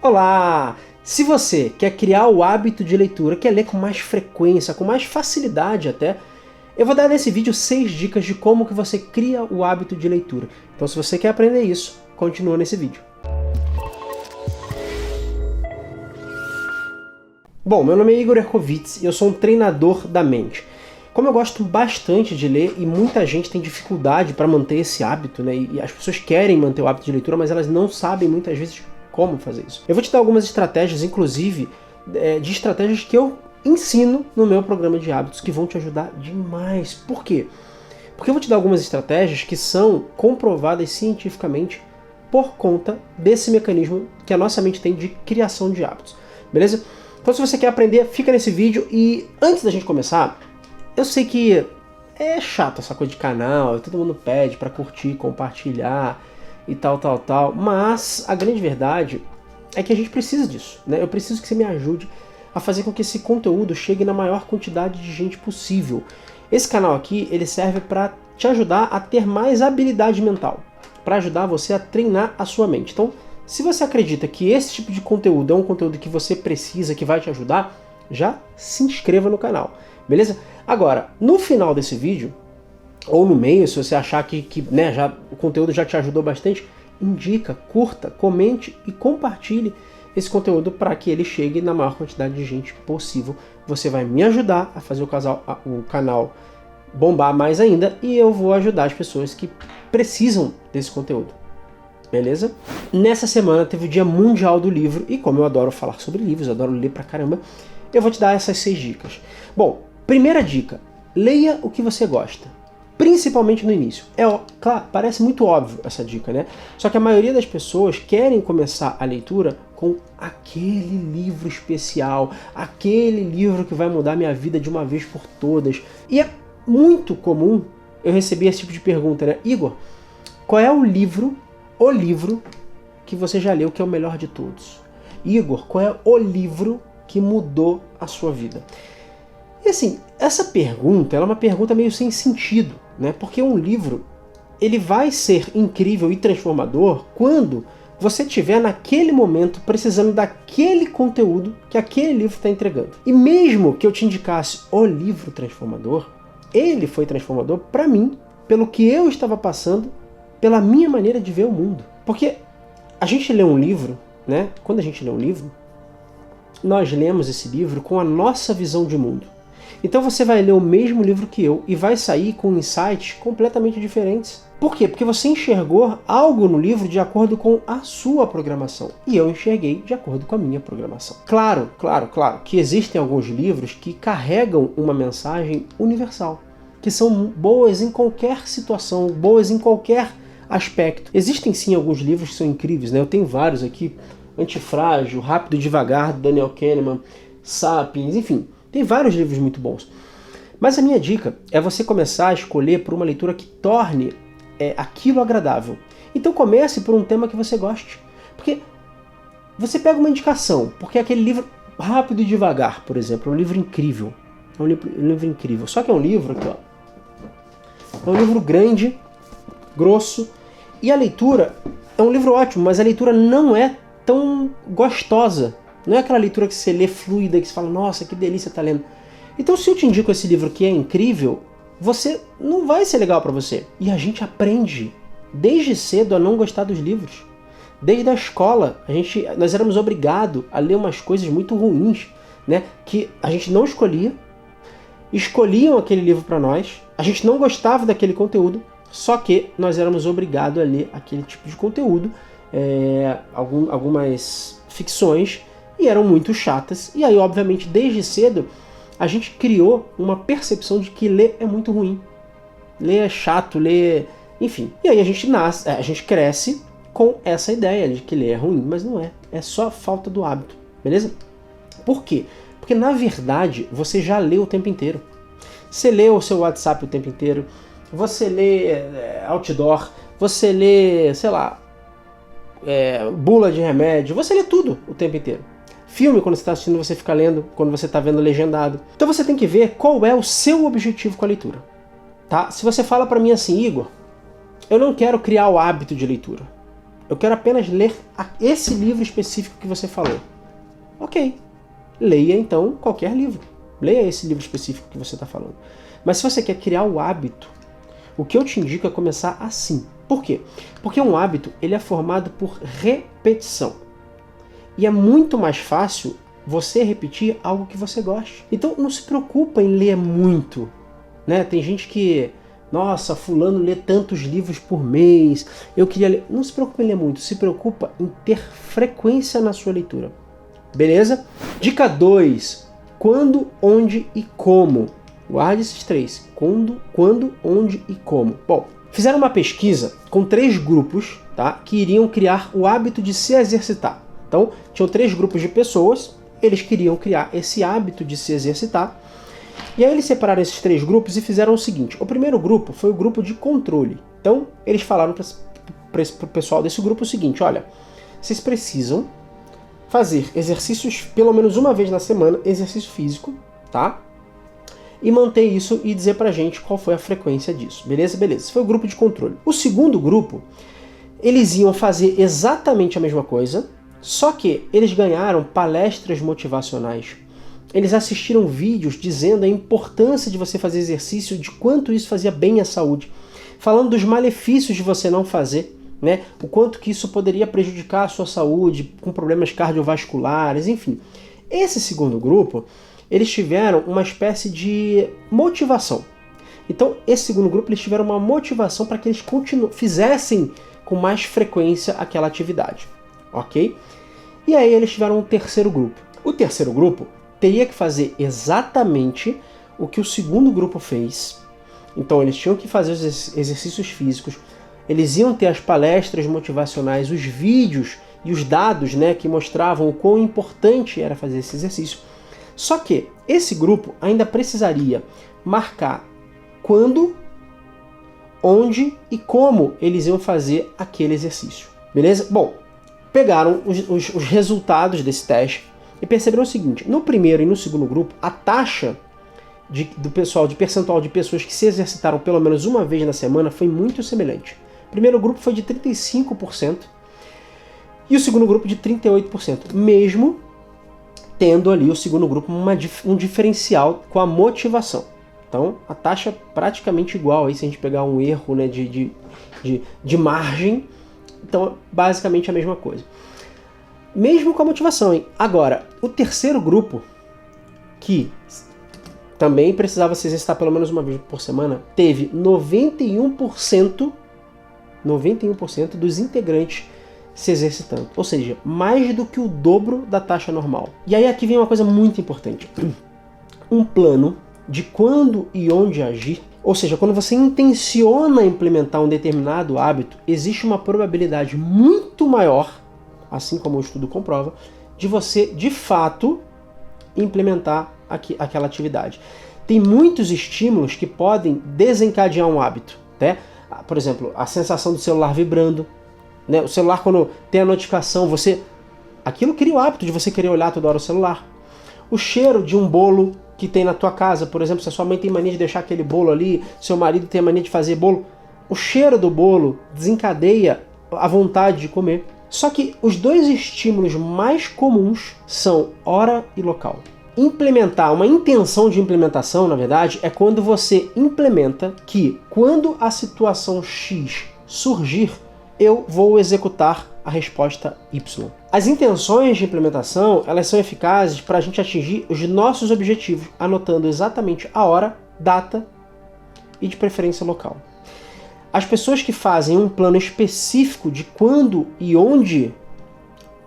Olá! Se você quer criar o hábito de leitura, quer ler com mais frequência, com mais facilidade até, eu vou dar nesse vídeo 6 dicas de como que você cria o hábito de leitura. Então se você quer aprender isso, continua nesse vídeo. Bom, meu nome é Igor Ercovitz e eu sou um treinador da mente. Como eu gosto bastante de ler e muita gente tem dificuldade para manter esse hábito, né? E as pessoas querem manter o hábito de leitura, mas elas não sabem muitas vezes como fazer isso. Eu vou te dar algumas estratégias, inclusive, de estratégias que eu ensino no meu programa de hábitos, que vão te ajudar demais. Por quê? Porque eu vou te dar algumas estratégias que são comprovadas cientificamente por conta desse mecanismo que a nossa mente tem de criação de hábitos. Beleza? Então se você quer aprender, fica nesse vídeo. E antes da gente começar, eu sei que é chato essa coisa de canal, todo mundo pede para curtir, compartilhar e tal, mas a grande verdade é que a gente precisa disso, né? Eu preciso que você me ajude a fazer com que esse conteúdo chegue na maior quantidade de gente possível. Esse canal aqui, ele serve para te ajudar a ter mais habilidade mental, para ajudar você a treinar a sua mente. Então, se você acredita que esse tipo de conteúdo é um conteúdo que você precisa, que vai te ajudar, já se inscreva no canal, beleza? Agora, no final desse vídeo, ou no meio, se você achar que o conteúdo já te ajudou bastante, indica, curta, comente e compartilhe esse conteúdo para que ele chegue na maior quantidade de gente possível. Você vai me ajudar a fazer o canal bombar mais ainda e eu vou ajudar as pessoas que precisam desse conteúdo. Beleza? Nessa semana teve o Dia Mundial do Livro e como eu adoro falar sobre livros, eu adoro ler pra caramba, eu vou te dar essas 6 dicas. Bom, primeira dica, leia o que você gosta. Principalmente no início. Claro, parece muito óbvio essa dica, né? Só que a maioria das pessoas querem começar a leitura com aquele livro especial, aquele livro que vai mudar minha vida de uma vez por todas. E é muito comum eu receber esse tipo de pergunta, né? Igor, qual é o livro que você já leu que é o melhor de todos? Igor, qual é o livro que mudou a sua vida? E assim, essa pergunta ela é uma pergunta meio sem sentido, né? Porque um livro ele vai ser incrível e transformador quando você estiver naquele momento precisando daquele conteúdo que aquele livro está entregando. E mesmo que eu te indicasse o livro transformador, ele foi transformador para mim, pelo que eu estava passando, pela minha maneira de ver o mundo. Porque a gente lê um livro, né? Quando a gente lê um livro, nós lemos esse livro com a nossa visão de mundo. Então você vai ler o mesmo livro que eu e vai sair com insights completamente diferentes. Por quê? Porque você enxergou algo no livro de acordo com a sua programação. E eu enxerguei de acordo com a minha programação. Claro que existem alguns livros que carregam uma mensagem universal, que são boas em qualquer situação, boas em qualquer aspecto. Existem sim alguns livros que são incríveis, né? Eu tenho vários aqui, Antifrágil, Rápido e Devagar, do Daniel Kahneman, Sapiens, enfim. Tem vários livros muito bons. Mas a minha dica é você começar a escolher por uma leitura que torne aquilo agradável. Então comece por um tema que você goste. Porque você pega uma indicação, porque aquele livro Rápido e Devagar, por exemplo, é um livro incrível. É um livro incrível. Só que é um livro aqui, ó. É um livro grande, grosso, e a leitura é um livro ótimo, mas a leitura não é tão gostosa. Não é aquela leitura que você lê fluida, que você fala, nossa, que delícia tá lendo. Então se eu te indico esse livro que é incrível, você não vai ser legal para você. E a gente aprende desde cedo a não gostar dos livros. Desde a escola, nós éramos obrigados a ler umas coisas muito ruins, né? Que a gente não escolhia, escolhiam aquele livro para nós, a gente não gostava daquele conteúdo, só que nós éramos obrigados a ler aquele tipo de conteúdo, algumas ficções, e eram muito chatas, e aí obviamente desde cedo a gente criou uma percepção de que ler é muito ruim, ler é chato, ler... enfim. E aí a gente cresce com essa ideia de que ler é ruim, mas não é, é só falta do hábito, beleza? Por quê? Porque na verdade você já lê o tempo inteiro. Você lê o seu WhatsApp o tempo inteiro, você lê outdoor, você lê, sei lá, bula de remédio, você lê tudo o tempo inteiro. Filme, quando você está assistindo, você fica lendo, quando você está vendo legendado. Então você tem que ver qual é o seu objetivo com a leitura. Tá? Se você fala para mim assim, Igor, eu não quero criar o hábito de leitura. eu quero apenas ler esse livro específico que você falou. Ok, leia então qualquer livro. Leia esse livro específico que você está falando. Mas se você quer criar o hábito, o que eu te indico é começar assim. Por quê? Porque um hábito ele é formado por repetição. E é muito mais fácil você repetir algo que você goste. Então não se preocupa em ler muito. Né? Tem gente que, nossa, fulano lê tantos livros por mês, eu queria ler. Não se preocupa em ler muito, se preocupa em ter frequência na sua leitura. Beleza? Dica 2. Quando, onde e como. Guarde esses 3. Quando, onde e como. Bom, fizeram uma pesquisa com 3 grupos, tá, que iriam criar o hábito de se exercitar. Então, tinham 3 grupos de pessoas, eles queriam criar esse hábito de se exercitar. E aí eles separaram esses 3 grupos e fizeram o seguinte. O primeiro grupo foi o grupo de controle. Então, eles falaram para o pessoal desse grupo o seguinte, olha, vocês precisam fazer exercícios pelo menos uma vez na semana, exercício físico, tá? E manter isso e dizer pra gente qual foi a frequência disso. Beleza? Beleza. Esse foi o grupo de controle. O segundo grupo, eles iam fazer exatamente a mesma coisa, só que eles ganharam palestras motivacionais. Eles assistiram vídeos dizendo a importância de você fazer exercício, de quanto isso fazia bem à saúde, falando dos malefícios de você não fazer, né? O quanto que isso poderia prejudicar a sua saúde, com problemas cardiovasculares, enfim. Esse segundo grupo, eles tiveram uma espécie de motivação. Então, esse segundo grupo, eles tiveram uma motivação para que eles fizessem com mais frequência aquela atividade, ok? E aí eles tiveram um terceiro grupo. O terceiro grupo teria que fazer exatamente o que o segundo grupo fez. Então, eles tinham que fazer os exercícios físicos, eles iam ter as palestras motivacionais, os vídeos e os dados, né, que mostravam o quão importante era fazer esse exercício. Só que esse grupo ainda precisaria marcar quando, onde e como eles iam fazer aquele exercício. Beleza? Bom, pegaram os resultados desse teste e perceberam o seguinte, no primeiro e no segundo grupo, a taxa do pessoal, de percentual de pessoas que se exercitaram pelo menos uma vez na semana foi muito semelhante. O primeiro grupo foi de 35% e o segundo grupo de 38%, mesmo tendo ali o segundo grupo um diferencial com a motivação. Então, a taxa é praticamente igual, aí, se a gente pegar um erro, né, de margem, então basicamente a mesma coisa. Mesmo com a motivação, hein? Agora, o terceiro grupo, que também precisava se exercitar pelo menos uma vez por semana, teve 91% dos integrantes se exercitando. Ou seja, mais do que o dobro da taxa normal. E aí aqui vem uma coisa muito importante. Um plano de quando e onde agir, ou seja, quando você intenciona implementar um determinado hábito, existe uma probabilidade muito maior, assim como o estudo comprova, de você, de fato, implementar aquela atividade. Tem muitos estímulos que podem desencadear um hábito, né? Por exemplo, a sensação do celular vibrando, né? O celular, quando tem a notificação, aquilo cria o hábito de você querer olhar toda hora o celular. O cheiro de um bolo que tem na tua casa, por exemplo, se a sua mãe tem mania de deixar aquele bolo ali, seu marido tem a mania de fazer bolo, o cheiro do bolo desencadeia a vontade de comer. Só que os 2 estímulos mais comuns são hora e local. Implementar, uma intenção de implementação, na verdade, é quando você implementa que, quando a situação X surgir, eu vou executar a resposta Y. As intenções de implementação, elas são eficazes para a gente atingir os nossos objetivos, anotando exatamente a hora, data e de preferência local. As pessoas que fazem um plano específico de quando e onde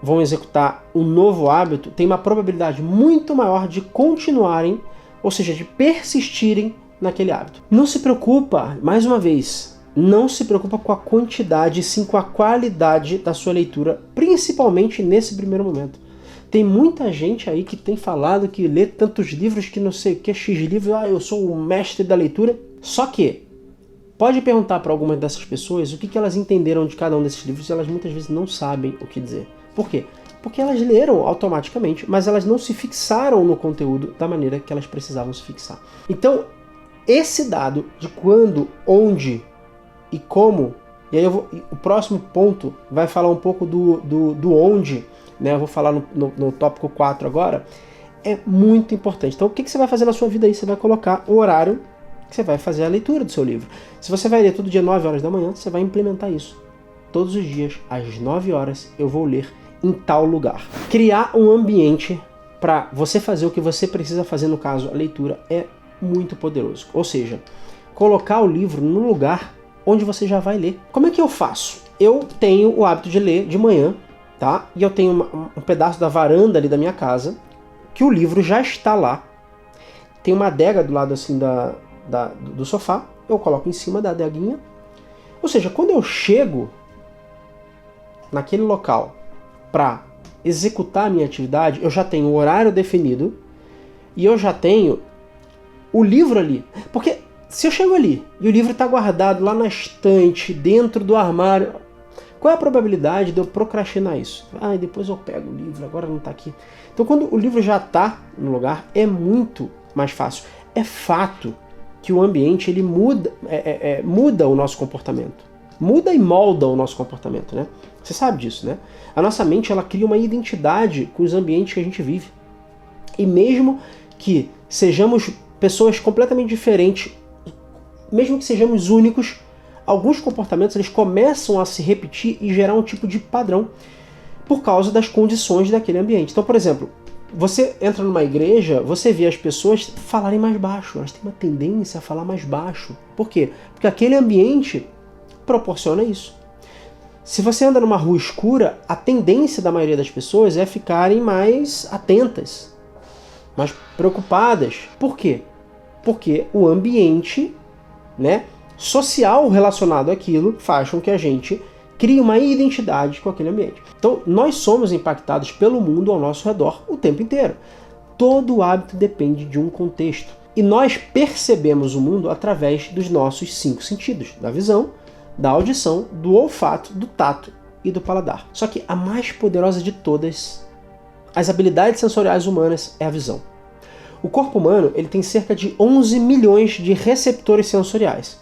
vão executar um novo hábito têm uma probabilidade muito maior de continuarem, ou seja, de persistirem naquele hábito. Não se preocupa, mais uma vez, não se preocupa com a quantidade, sim com a qualidade da sua leitura, principalmente nesse primeiro momento. Tem muita gente aí que tem falado que lê tantos livros que não sei o que, X livros, eu sou o mestre da leitura. Só que, pode perguntar para algumas dessas pessoas o que elas entenderam de cada um desses livros e elas muitas vezes não sabem o que dizer. Por quê? Porque elas leram automaticamente, mas elas não se fixaram no conteúdo da maneira que elas precisavam se fixar. Então, esse dado de quando, onde e como E aí o próximo ponto vai falar um pouco do onde, né? Eu vou falar no tópico 4 agora. É muito importante. Então, o que você vai fazer na sua vida aí? Você vai colocar o horário que você vai fazer a leitura do seu livro. Se você vai ler todo dia 9 horas da manhã, você vai implementar isso. Todos os dias, às 9 horas, eu vou ler em tal lugar. Criar um ambiente para você fazer o que você precisa fazer, no caso, a leitura, é muito poderoso. Ou seja, colocar o livro no lugar onde você já vai ler. Como é que eu faço? Eu tenho o hábito de ler de manhã, tá? E eu tenho um pedaço da varanda ali da minha casa, que o livro já está lá. Tem uma adega do lado assim do sofá, eu coloco em cima da adeguinha. Ou seja, quando eu chego naquele local para executar a minha atividade, eu já tenho o horário definido e eu já tenho o livro ali. Porque se eu chego ali e o livro está guardado lá na estante, dentro do armário, qual é a probabilidade de eu procrastinar isso? Ah, depois eu pego o livro, agora não está aqui. Então, quando o livro já está no lugar, é muito mais fácil. É fato que o ambiente ele muda, muda o nosso comportamento. Muda e molda o nosso comportamento, né? Você sabe disso, né? A nossa mente ela cria uma identidade com os ambientes que a gente vive. E mesmo que sejamos pessoas completamente diferentes, mesmo que sejamos únicos, alguns comportamentos eles começam a se repetir e gerar um tipo de padrão por causa das condições daquele ambiente. Então, por exemplo, você entra numa igreja, você vê as pessoas falarem mais baixo, elas têm uma tendência a falar mais baixo. Por quê? Porque aquele ambiente proporciona isso. Se você anda numa rua escura, a tendência da maioria das pessoas é ficarem mais atentas, mais preocupadas. Por quê? Porque o ambiente, né, social relacionado àquilo faz com que a gente crie uma identidade com aquele ambiente. Então, nós somos impactados pelo mundo ao nosso redor o tempo inteiro. Todo hábito depende de um contexto. E nós percebemos o mundo através dos nossos 5 sentidos, da visão, da audição, do olfato, do tato e do paladar. Só que a mais poderosa de todas, as habilidades sensoriais humanas, é a visão. O corpo humano ele tem cerca de 11 milhões de receptores sensoriais.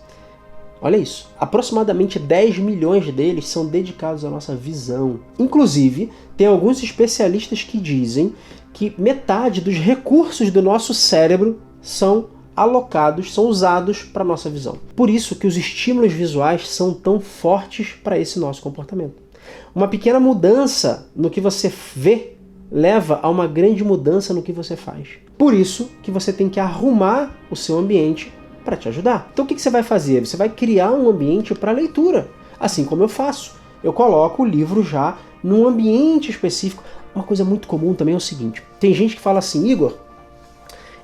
Olha isso. Aproximadamente 10 milhões deles são dedicados à nossa visão. Inclusive, tem alguns especialistas que dizem que metade dos recursos do nosso cérebro são alocados, são usados para a nossa visão. Por isso que os estímulos visuais são tão fortes para esse nosso comportamento. Uma pequena mudança no que você vê leva a uma grande mudança no que você faz. Por isso que você tem que arrumar o seu ambiente para te ajudar. Então o que você vai fazer? Você vai criar um ambiente para leitura, assim como eu faço. Eu coloco o livro já num ambiente específico. Uma coisa muito comum também é o seguinte, tem gente que fala assim, Igor,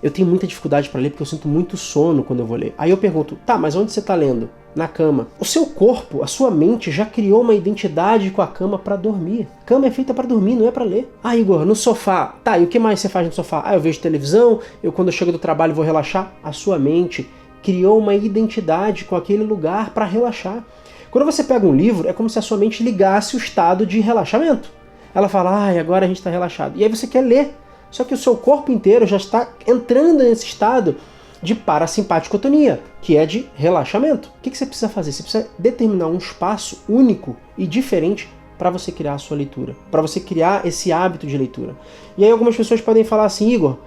eu tenho muita dificuldade para ler porque eu sinto muito sono quando eu vou ler. Aí eu pergunto, tá, mas onde você está lendo? Na cama. O seu corpo, a sua mente já criou uma identidade com a cama para dormir. Cama é feita para dormir, não é para ler. Ah, Igor, no sofá. Tá, e o que mais você faz no sofá? Ah, eu vejo televisão, quando eu chego do trabalho vou relaxar. A sua mente criou uma identidade com aquele lugar para relaxar. Quando você pega um livro, é como se a sua mente ligasse o estado de relaxamento. Ela fala, agora a gente está relaxado. E aí você quer ler. Só que o seu corpo inteiro já está entrando nesse estado de parasimpaticotonia, que é de relaxamento. O que você precisa fazer? Você precisa determinar um espaço único e diferente para você criar a sua leitura, para você criar esse hábito de leitura. E aí algumas pessoas podem falar assim, Igor,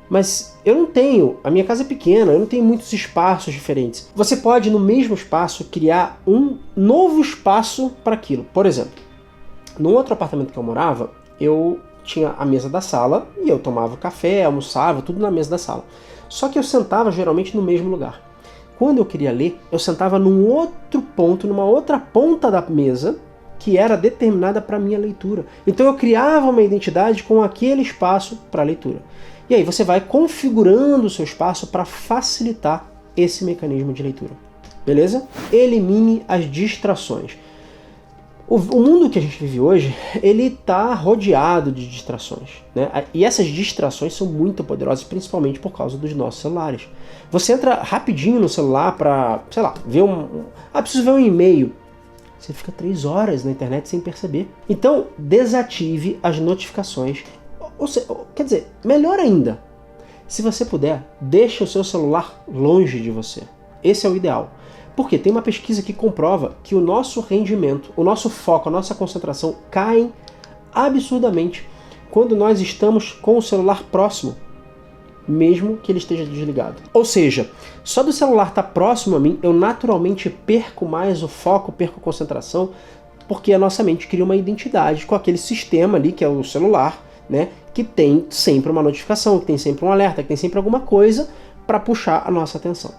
mas eu não tenho, a minha casa é pequena, eu não tenho muitos espaços diferentes. Você pode, no mesmo espaço, criar um novo espaço para aquilo. Por exemplo, num outro apartamento que eu morava, eu tinha a mesa da sala e eu tomava café, almoçava, tudo na mesa da sala. Só que eu sentava geralmente no mesmo lugar. Quando eu queria ler, eu sentava num outro ponto, numa outra ponta da mesa, que era determinada para a minha leitura. Então eu criava uma identidade com aquele espaço para a leitura. E aí você vai configurando o seu espaço para facilitar esse mecanismo de leitura. Beleza? Elimine as distrações. O mundo que a gente vive hoje, ele está rodeado de distrações, né? E essas distrações são muito poderosas, principalmente por causa dos nossos celulares. Você entra rapidinho no celular para, sei lá, ver preciso ver um e-mail. Você fica 3 horas na internet sem perceber. Então, desative as notificações. Quer dizer, melhor ainda, se você puder, deixe o seu celular longe de você. Esse é o ideal. Porque tem uma pesquisa que comprova que o nosso rendimento, o nosso foco, a nossa concentração caem absurdamente quando nós estamos com o celular próximo, mesmo que ele esteja desligado. Ou seja, só do celular estar próximo a mim, eu naturalmente perco mais o foco, perco a concentração, porque a nossa mente cria uma identidade com aquele sistema ali, que é o celular, né, que tem sempre uma notificação, que tem sempre um alerta, que tem sempre alguma coisa para puxar a nossa atenção.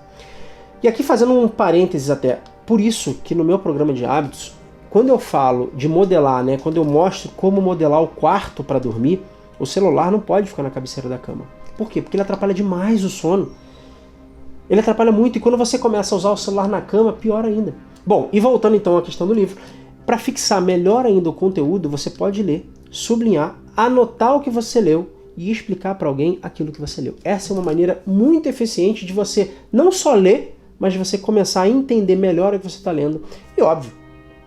E aqui fazendo um parênteses até, por isso que no meu programa de hábitos, quando eu falo de modelar, né, quando eu mostro como modelar o quarto para dormir, o celular não pode ficar na cabeceira da cama. Por quê? Porque ele atrapalha demais o sono. Ele atrapalha muito, e quando você começa a usar o celular na cama, pior ainda. Bom, e voltando então à questão do livro, para fixar melhor ainda o conteúdo, você pode ler, sublinhar, anotar o que você leu e explicar para alguém aquilo que você leu. Essa é uma maneira muito eficiente de você não só ler, mas de você começar a entender melhor o que você está lendo. E óbvio,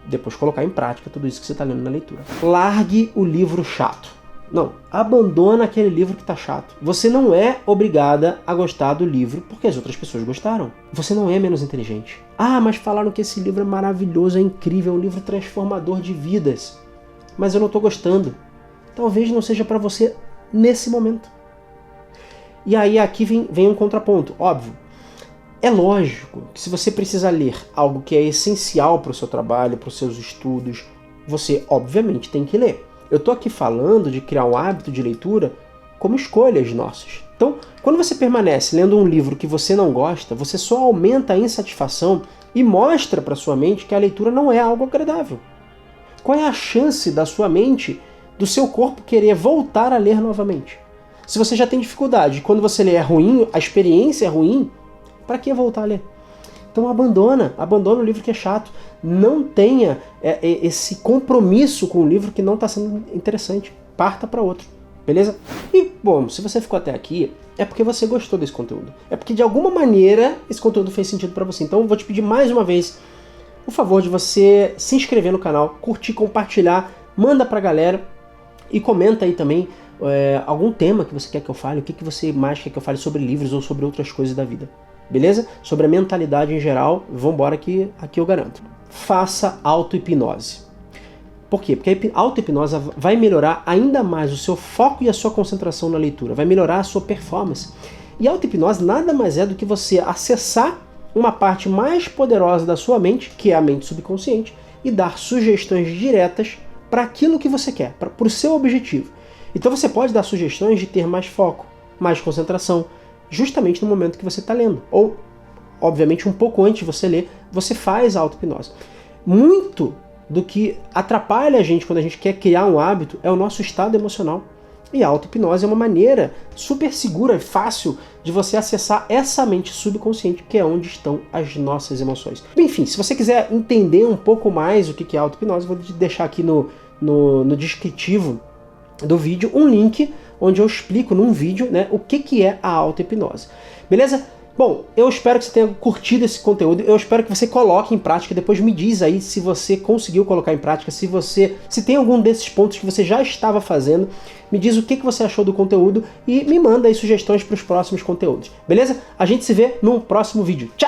depois colocar em prática tudo isso que você está lendo na leitura. Largue o livro chato. Não, abandona aquele livro que está chato. Você não é obrigada a gostar do livro porque as outras pessoas gostaram. Você não é menos inteligente. Ah, mas falaram que esse livro é maravilhoso, é incrível, é um livro transformador de vidas. Mas eu não estou gostando. Talvez não seja para você nesse momento. E aí aqui vem um contraponto, óbvio. É lógico que se você precisa ler algo que é essencial para o seu trabalho, para os seus estudos, você obviamente tem que ler. Eu estou aqui falando de criar um hábito de leitura como escolhas nossas. Então, quando você permanece lendo um livro que você não gosta, você só aumenta a insatisfação e mostra para sua mente que a leitura não é algo agradável. Qual é a chance da sua mente, do seu corpo querer voltar a ler novamente? Se você já tem dificuldade, quando você lê é ruim, a experiência é ruim, para que voltar a ler? Então abandona o livro que é chato. Não tenha esse compromisso com o livro que não está sendo interessante. Parta para outro, beleza? E, bom, se você ficou até aqui, é porque você gostou desse conteúdo. É porque de alguma maneira esse conteúdo fez sentido para você. Então eu vou te pedir mais uma vez o favor de você se inscrever no canal, curtir, compartilhar, manda pra galera e comenta aí também algum tema que você quer que eu fale, o que você mais quer que eu fale sobre livros ou sobre outras coisas da vida. Beleza? Sobre a mentalidade em geral, vambora que aqui eu garanto. Faça auto-hipnose. Por quê? Porque a auto-hipnose vai melhorar ainda mais o seu foco e a sua concentração na leitura, vai melhorar a sua performance. E a auto-hipnose nada mais é do que você acessar uma parte mais poderosa da sua mente, que é a mente subconsciente, e dar sugestões diretas para aquilo que você quer, para o seu objetivo. Então você pode dar sugestões de ter mais foco, mais concentração, justamente no momento que você está lendo. Ou, obviamente, um pouco antes de você ler, você faz a auto-hipnose. Muito do que atrapalha a gente quando a gente quer criar um hábito é o nosso estado emocional. E a auto-hipnose é uma maneira super segura e fácil de você acessar essa mente subconsciente, que é onde estão as nossas emoções. Enfim, se você quiser entender um pouco mais o que é a auto-hipnose, vou deixar aqui no descritivo do vídeo um link onde eu explico num vídeo, né, o que é a auto-hipnose. Beleza? Bom, eu espero que você tenha curtido esse conteúdo, eu espero que você coloque em prática, depois me diz aí se você conseguiu colocar em prática, se tem algum desses pontos que você já estava fazendo, me diz o que você achou do conteúdo e me manda aí sugestões para os próximos conteúdos. Beleza? A gente se vê num próximo vídeo. Tchau!